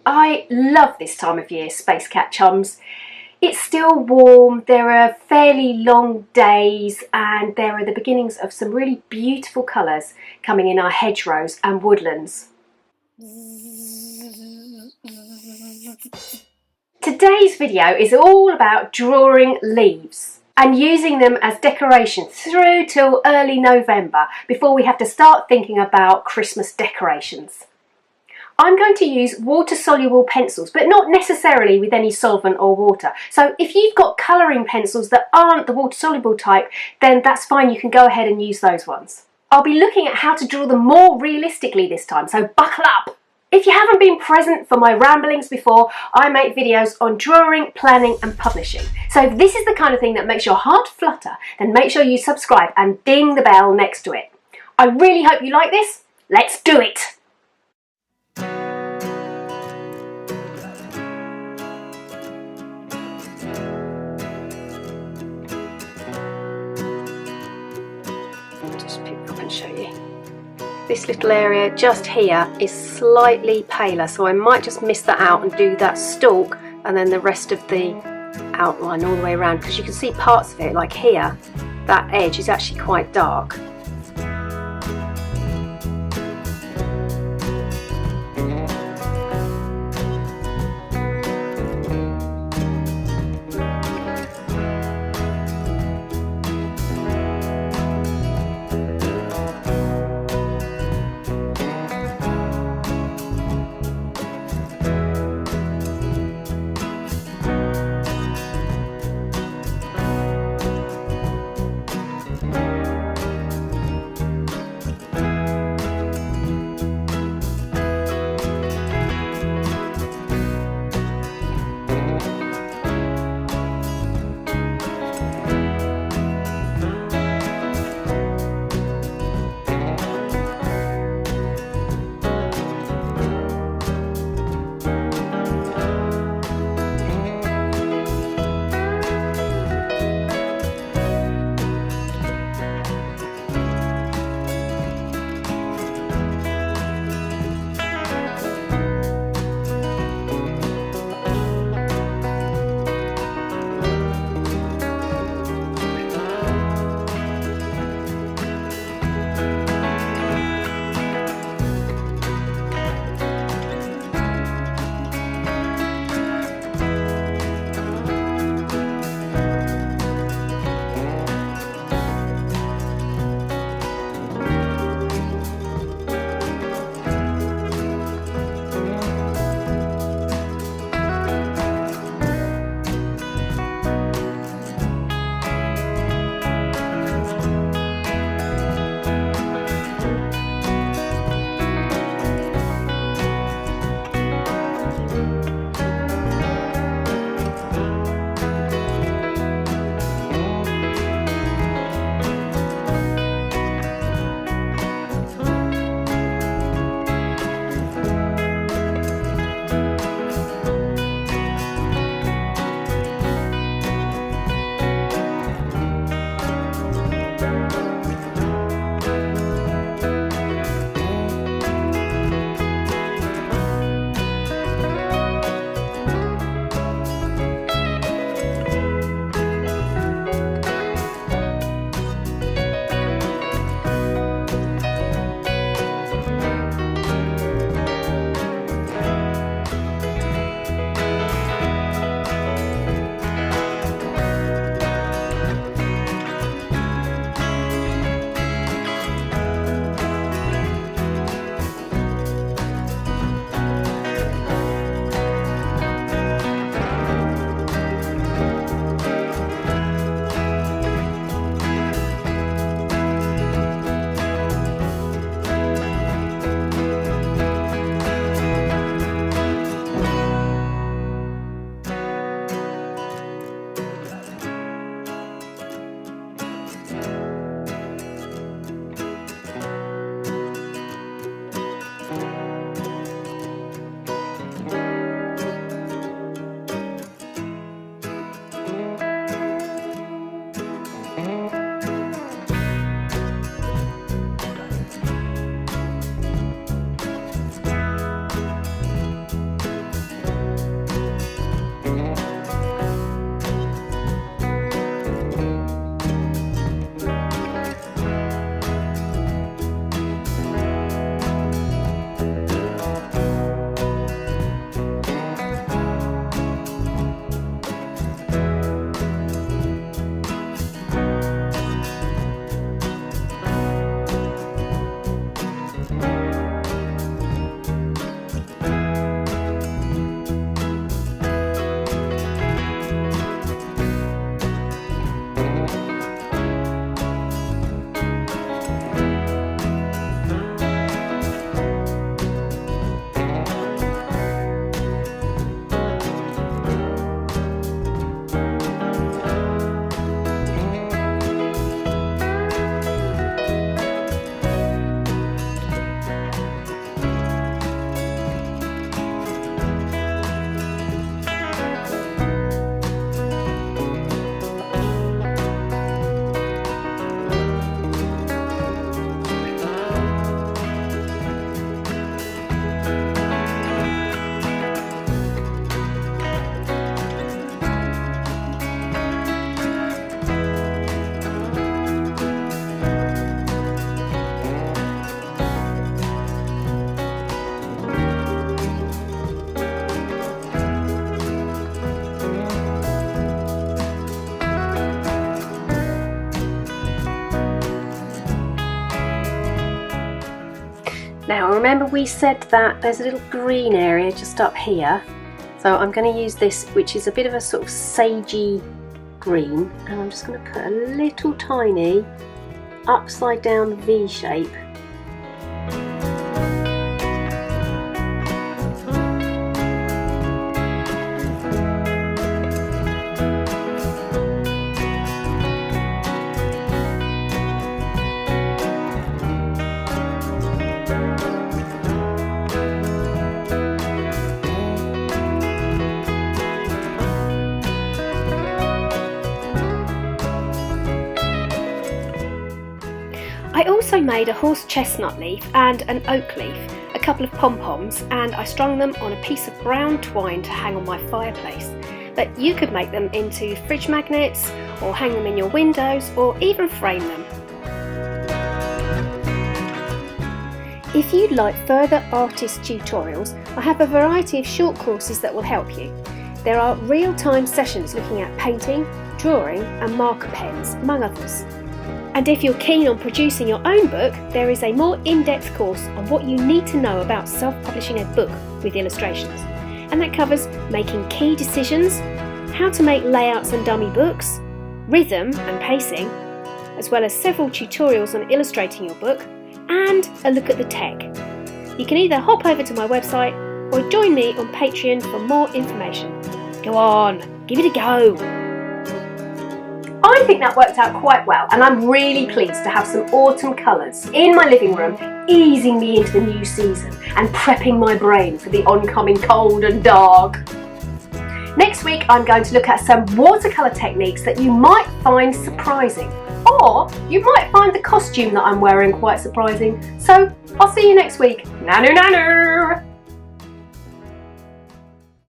I love this time of year, Space Cat chums. It's still warm, there are fairly long days, and there are the beginnings of some really beautiful colours coming in our hedgerows and woodlands. Today's video is all about drawing leaves and using them as decoration through till early November before we have to start thinking about Christmas decorations. I'm going to use water-soluble pencils, but not necessarily with any solvent or water. So if you've got colouring pencils that aren't the water-soluble type, then that's fine, you can go ahead and use those ones. I'll be looking at how to draw them more realistically this time, so buckle up! If you haven't been present for my ramblings before, I make videos on drawing, planning and publishing. So if this is the kind of thing that makes your heart flutter, then make sure you subscribe and ding the bell next to it. I really hope you like this. Let's do it! Just pick up and show you. This little area just here is slightly paler, so I might just miss that out and do that stalk and then the rest of the outline all the way around, because you can see parts of it, like here, that edge is actually quite dark. remember we said that there's a little green area just up here, so I'm going to use this, which is a bit of a sort of sagey green, and I'm just going to put a little tiny upside down V shape. I also made a horse chestnut leaf and an oak leaf, a couple of pom-poms, and I strung them on a piece of brown twine to hang on my fireplace. But you could make them into fridge magnets, or hang them in your windows, or even frame them. If you'd like further artist tutorials, I have a variety of short courses that will help you. There are real-time sessions looking at painting, drawing and marker pens, among others. And if you're keen on producing your own book, there is a more in-depth course on what you need to know about self-publishing a book with illustrations. And that covers making key decisions, how to make layouts and dummy books, rhythm and pacing, as well as several tutorials on illustrating your book, and a look at the tech. You can either hop over to my website or join me on Patreon for more information. Go on, give it a go! I think that worked out quite well, and I'm really pleased to have some autumn colours in my living room, easing me into the new season and prepping my brain for the oncoming cold and dark. Next week I'm going to look at some watercolour techniques that you might find surprising, or you might find the costume that I'm wearing quite surprising. So I'll see you next week. Nanu nanu!